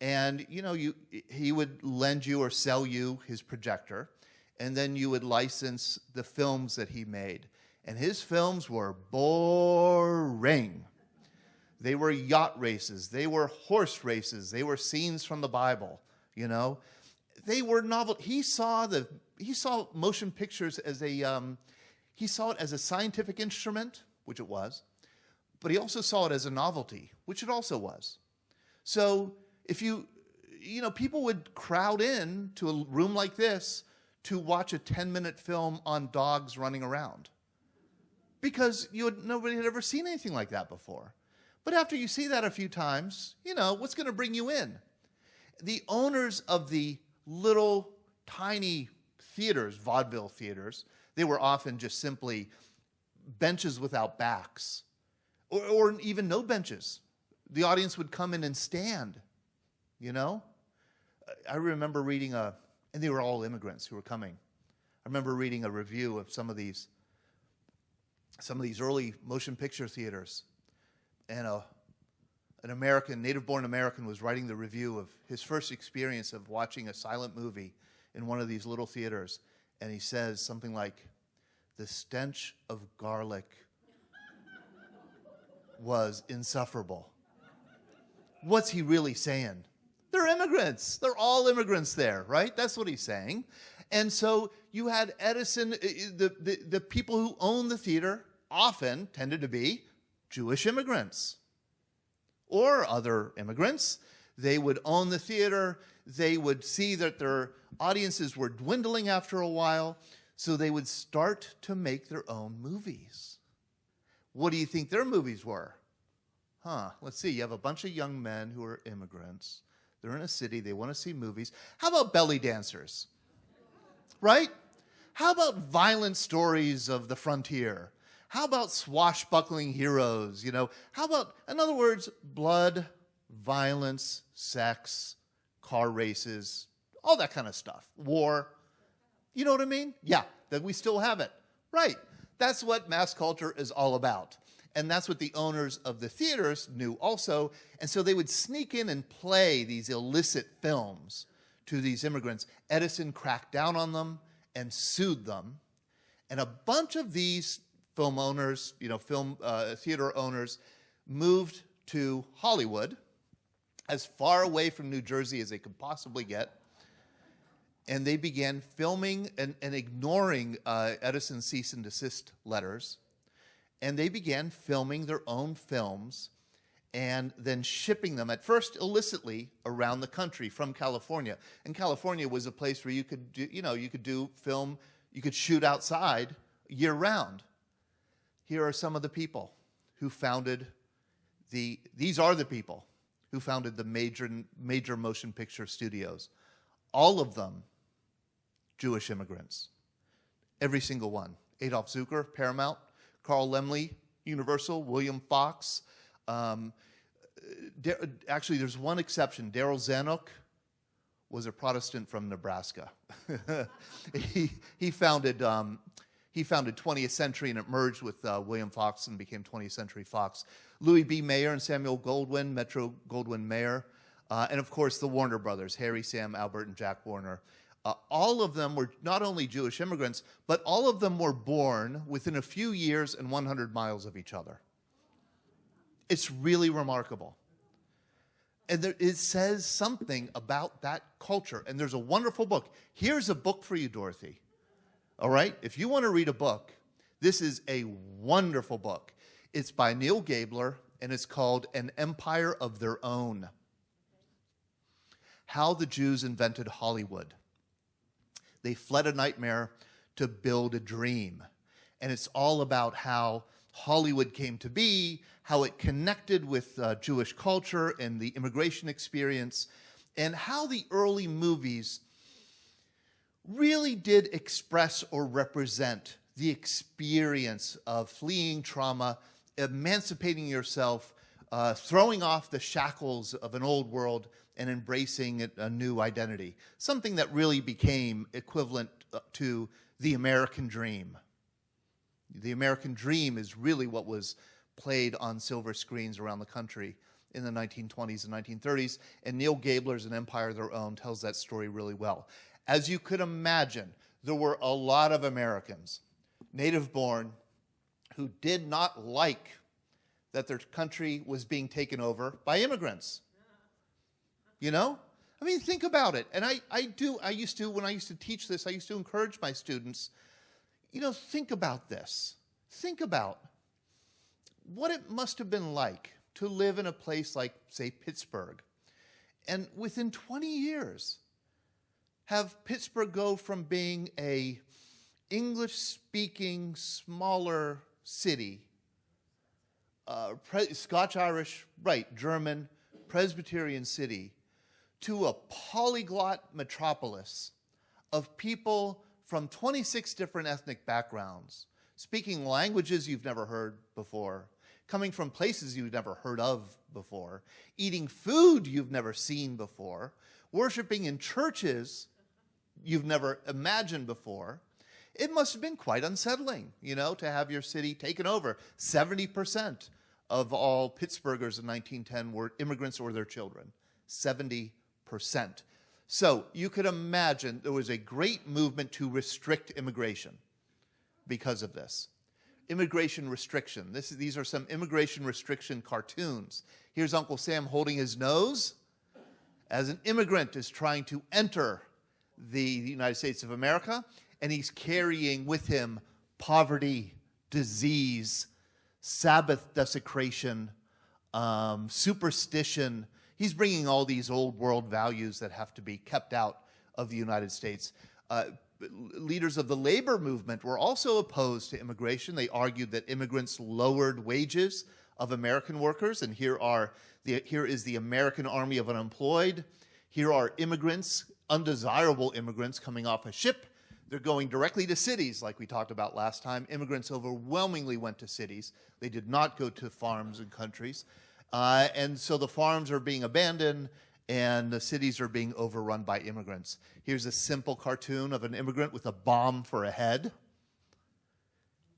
and he would lend you or sell you his projector, and then you would license the films that he made. And his films were boring. They were yacht races, they were horse races, they were scenes from the Bible, They were novel. He saw motion pictures as he saw it as a scientific instrument, which it was, but he also saw it as a novelty, which it also was. So if people would crowd in to a room like this to watch a 10-minute film on dogs running around, because nobody had ever seen anything like that before. But after you see that a few times, what's going to bring you in? The owners of the little tiny theaters, vaudeville theaters, they were often just simply benches without backs, or even no benches. The audience would come in and stand, I remember reading and they were all immigrants who were coming. I remember reading a review of some of these early motion picture theaters, and an American, native-born American, was writing the review of his first experience of watching a silent movie in one of these little theaters. And he says something like, the stench of garlic was insufferable. What's he really saying? They're immigrants. They're all immigrants there, right? That's what he's saying. And so you had Edison, the people who owned the theater often tended to be Jewish immigrants or other immigrants. They would own the theater. They would see that their audiences were dwindling after a while, so they would start to make their own movies. What do you think their movies were? Let's see. You have a bunch of young men who are immigrants. They're in a city. They want to see movies. How about belly dancers? Right? How about violent stories of the frontier? How about swashbuckling heroes? How about, in other words, blood, violence, sex, car races, all that kind of stuff, war. You know what I mean? Yeah, that we still have it. Right. That's what mass culture is all about. And that's what the owners of the theaters knew also. And so they would sneak in and play these illicit films to these immigrants. Edison cracked down on them and sued them. And a bunch of these film owners, theater owners, moved to Hollywood, as far away from New Jersey as they could possibly get. And they began filming and ignoring Edison's cease and desist letters. And they began filming their own films and then shipping them, at first illicitly, around the country from California. And California was a place where you could do film, you could shoot outside year-round. Here are some of the people who founded these are the people who founded the major motion picture studios. All of them Jewish immigrants. Every single one. Adolf Zucker, Paramount. Carl Laemmle, Universal. William Fox. Actually, there's one exception. Daryl Zanuck was a Protestant from Nebraska. He founded 20th Century, and it merged with William Fox and became 20th Century Fox. Louis B. Mayer and Samuel Goldwyn, Metro-Goldwyn-Mayer. And of course, the Warner brothers, Harry, Sam, Albert, and Jack Warner. All of them were not only Jewish immigrants, but all of them were born within a few years and 100 miles of each other. It's really remarkable. And it says something about that culture. And there's a wonderful book. Here's a book for you, Dorothy. All right? If you want to read a book, this is a wonderful book. It's by Neil Gabler, and it's called An Empire of Their Own. How the Jews Invented Hollywood. They fled a nightmare to build a dream. And it's all about how Hollywood came to be, how it connected with Jewish culture and the immigration experience, and how the early movies really did express or represent the experience of fleeing trauma, emancipating yourself, throwing off the shackles of an old world and embracing a new identity, something that really became equivalent to the American dream. The American dream is really what was played on silver screens around the country in the 1920s and 1930s, and Neil Gabler's An Empire of Their Own tells that story really well. As you could imagine, there were a lot of Americans, native-born, who did not like that their country was being taken over by immigrants. You know? I mean, think about it. And when I used to teach this, I used to encourage my students, think about this. Think about what it must have been like to live in a place like, say, Pittsburgh, and within 20 years, have Pittsburgh go from being a English-speaking, smaller city, Scotch-Irish, right, German, Presbyterian city, to a polyglot metropolis of people from 26 different ethnic backgrounds, speaking languages you've never heard before, coming from places you've never heard of before, eating food you've never seen before, worshiping in churches you've never imagined before. It must have been quite unsettling, to have your city taken over. 70% of all Pittsburghers in 1910 were immigrants or their children. 70%. So you could imagine there was a great movement to restrict immigration because of this. Immigration restriction. These are some immigration restriction cartoons. Here's Uncle Sam holding his nose as an immigrant is trying to enter the United States of America, and he's carrying with him poverty, disease, Sabbath desecration, superstition. He's bringing all these old world values that have to be kept out of the United States. Leaders of the labor movement were also opposed to immigration. They argued that immigrants lowered wages of American workers, and here is the American army of unemployed. Here are immigrants, undesirable immigrants coming off a ship. They're going directly to cities, like we talked about last time. Immigrants overwhelmingly went to cities. They did not go to farms and countries. And so the farms are being abandoned, and the cities are being overrun by immigrants. Here's a simple cartoon of an immigrant with a bomb for a head.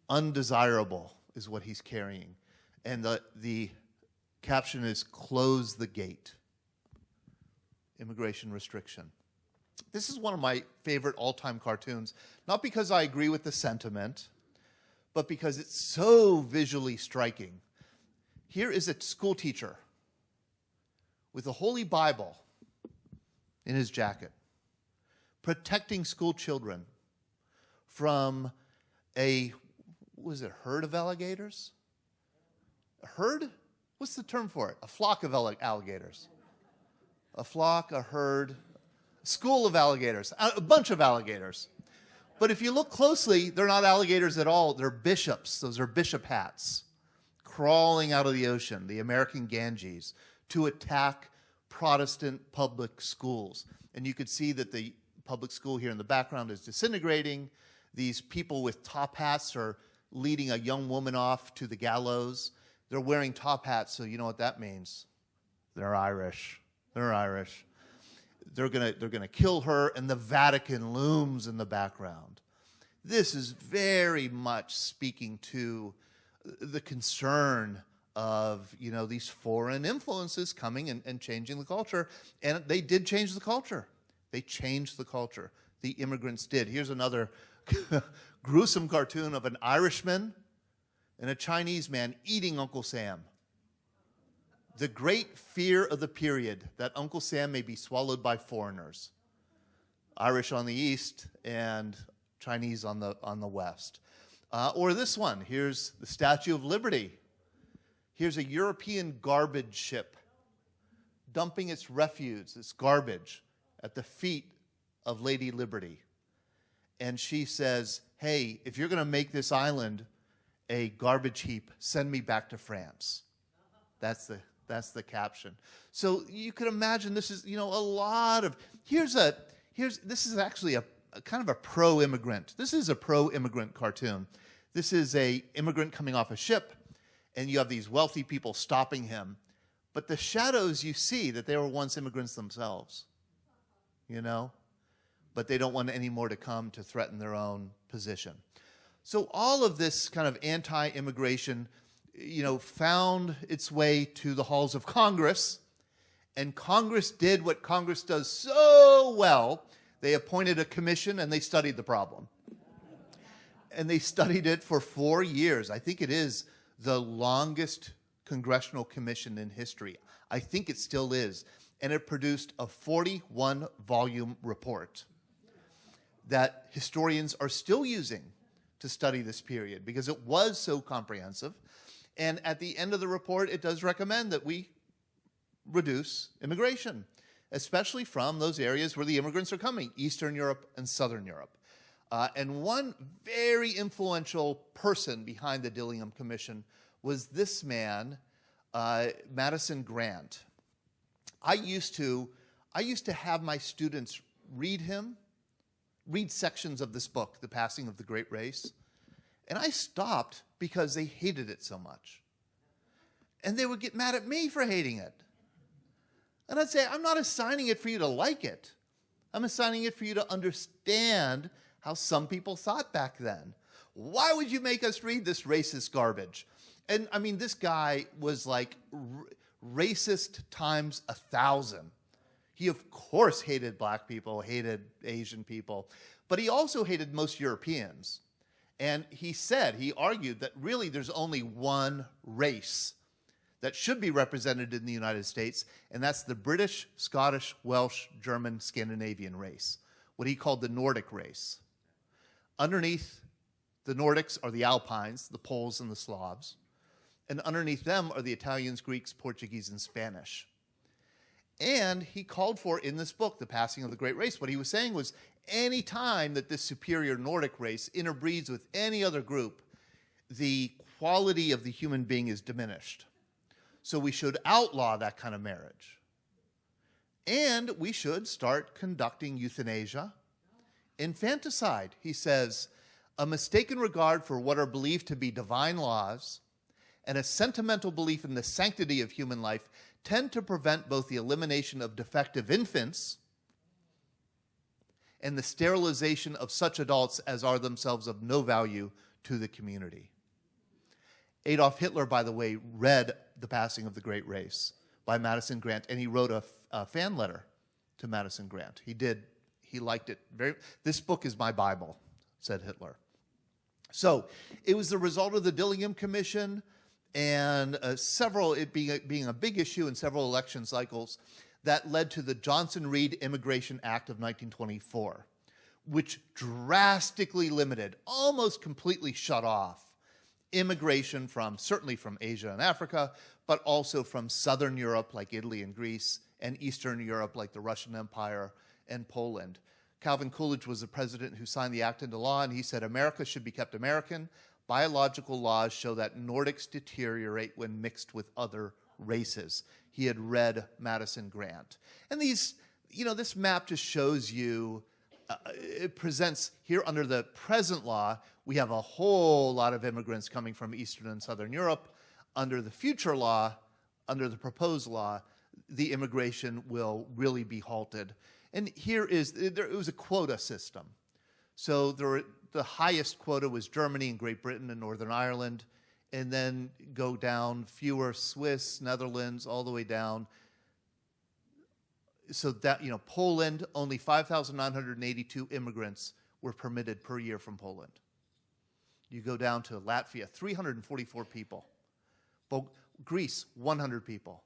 Undesirable is what he's carrying. And the caption is, "Close the gate." Immigration restriction. This is one of my favorite all-time cartoons, not because I agree with the sentiment, but because it's so visually striking. Here is a school teacher with a Holy Bible in his jacket, protecting school children from a, herd of alligators? A herd? What's the term for it? A flock of alligators. A flock, a herd, a school of alligators, a bunch of alligators. But if you look closely, they're not alligators at all. They're bishops. Those are bishop hats crawling out of the ocean, the American Ganges, to attack Protestant public schools. And you could see that the public school here in the background is disintegrating. These people with top hats are leading a young woman off to the gallows. They're wearing top hats, so you know what that means. They're Irish. They're Irish. They're gonna kill her, and the Vatican looms in the background. This is very much speaking to the concern of, these foreign influences coming and changing the culture. And they did change the culture. They changed the culture. The immigrants did. Here's another gruesome cartoon of an Irishman and a Chinese man eating Uncle Sam. The great fear of the period, that Uncle Sam may be swallowed by foreigners. Irish on the east and Chinese on the west. Or this one, here's the Statue of Liberty. Here's a European garbage ship dumping its refuse, its garbage, at the feet of Lady Liberty. And she says, "Hey, if you're going to make this island a garbage heap, send me back to France." That's the caption. So you can imagine this is, a lot of, this is actually a kind of a pro-immigrant. This is a pro-immigrant cartoon. This is a immigrant coming off a ship, and you have these wealthy people stopping him. But the shadows, you see that they were once immigrants themselves, but they don't want any more to come to threaten their own position. So all of this kind of anti-immigration, found its way to the halls of Congress, and Congress did what Congress does so well. They appointed a commission and they studied the problem. And they studied it for 4 years. I think it is the longest congressional commission in history. I think it still is. And it produced a 41-volume report that historians are still using to study this period because it was so comprehensive. And at the end of the report, it does recommend that we reduce immigration, especially from those areas where the immigrants are coming, Eastern Europe and Southern Europe. And one very influential person behind the Dillingham Commission was this man, Madison Grant. I used to have my students read sections of this book, The Passing of the Great Race, and I stopped because they hated it so much. And they would get mad at me for hating it. And I'd say, I'm not assigning it for you to like it. I'm assigning it for you to understand how some people thought back then. Why would you make us read this racist garbage? And I mean, this guy was like racist times 1,000. He, of course, hated black people, hated Asian people, but he also hated most Europeans. And he argued that really there's only one race that should be represented in the United States, and that's the British, Scottish, Welsh, German, Scandinavian race, what he called the Nordic race. Underneath the Nordics are the Alpines, the Poles and the Slavs, and underneath them are the Italians, Greeks, Portuguese, and Spanish. And he called for, in this book, The Passing of the Great Race, what he was saying was, any time that this superior Nordic race interbreeds with any other group, the quality of the human being is diminished. So we should outlaw that kind of marriage. And we should start conducting euthanasia. Infanticide, he says, a mistaken regard for what are believed to be divine laws and a sentimental belief in the sanctity of human life tend to prevent both the elimination of defective infants and the sterilization of such adults as are themselves of no value to the community. Adolf Hitler, by the way, read The Passing of the Great Race by Madison Grant, and he wrote a fan letter to Madison Grant. He did. He liked it very. This book is my Bible, said Hitler. So it was the result of the Dillingham Commission and it being a big issue in several election cycles that led to the Johnson-Reed Immigration Act of 1924, which drastically limited, almost completely shut off immigration certainly from Asia and Africa, but also from Southern Europe like Italy and Greece, and Eastern Europe like the Russian Empire and Poland. Calvin Coolidge was the president who signed the act into law, and he said America should be kept American. Biological laws show that Nordics deteriorate when mixed with other races. He had read Madison Grant. And this map just shows you, it presents here under the present law, we have a whole lot of immigrants coming from Eastern and Southern Europe. Under the future law, under the proposed law, the immigration will really be halted. And it was a quota system. So the highest quota was Germany and Great Britain and Northern Ireland, and then go down fewer Swiss, Netherlands, all the way down. So that, Poland, only 5,982 immigrants were permitted per year from Poland. You go down to Latvia, 344 people. Greece, 100 people.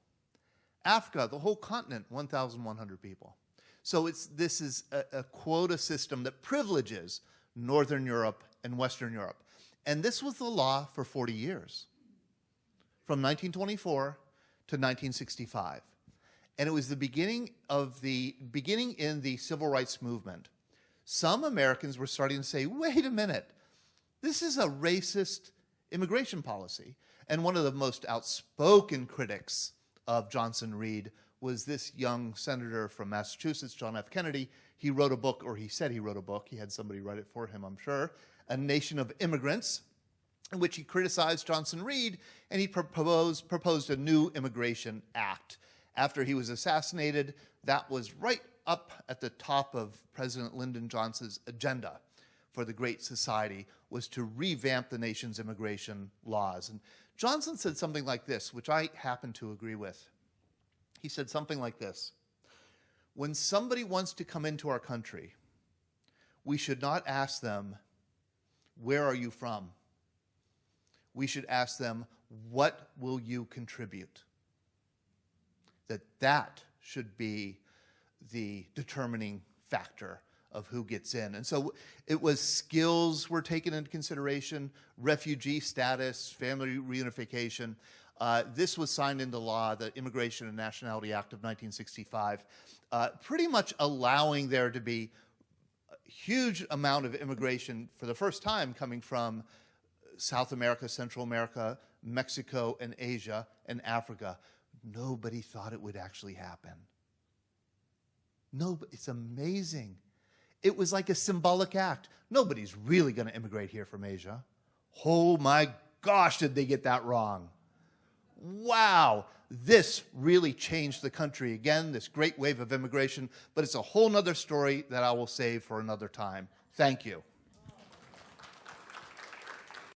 Africa, the whole continent, 1,100 people. So this is a quota system that privileges Northern Europe and Western Europe. And this was the law for 40 years, from 1924 to 1965. And it was the beginning in the civil rights movement. Some Americans were starting to say, wait a minute, this is a racist immigration policy. And one of the most outspoken critics of Johnson-Reed was this young senator from Massachusetts, John F. Kennedy. He wrote a book, or he said he wrote a book. He had somebody write it for him, I'm sure, A Nation of Immigrants, in which he criticized Johnson-Reed, and he proposed a new immigration act. After he was assassinated, that was right up at the top of President Lyndon Johnson's agenda for the Great Society, was to revamp the nation's immigration laws. And Johnson said something like this, which I happen to agree with. He said something like this: when somebody wants to come into our country, we should not ask them, where are you from? We should ask them, what will you contribute? That should be the determining factor of who gets in. And so it was skills were taken into consideration, refugee status, family reunification. This was signed into law, the Immigration and Nationality Act of 1965, pretty much allowing there to be a huge amount of immigration for the first time coming from South America, Central America, Mexico, and Asia, and Africa. Nobody thought it would actually happen. No, it's amazing. It was like a symbolic act. Nobody's really going to immigrate here from Asia. Oh my gosh, did they get that wrong? Wow, this really changed the country again, this great wave of immigration, but it's a whole nother story that I will save for another time. Thank you.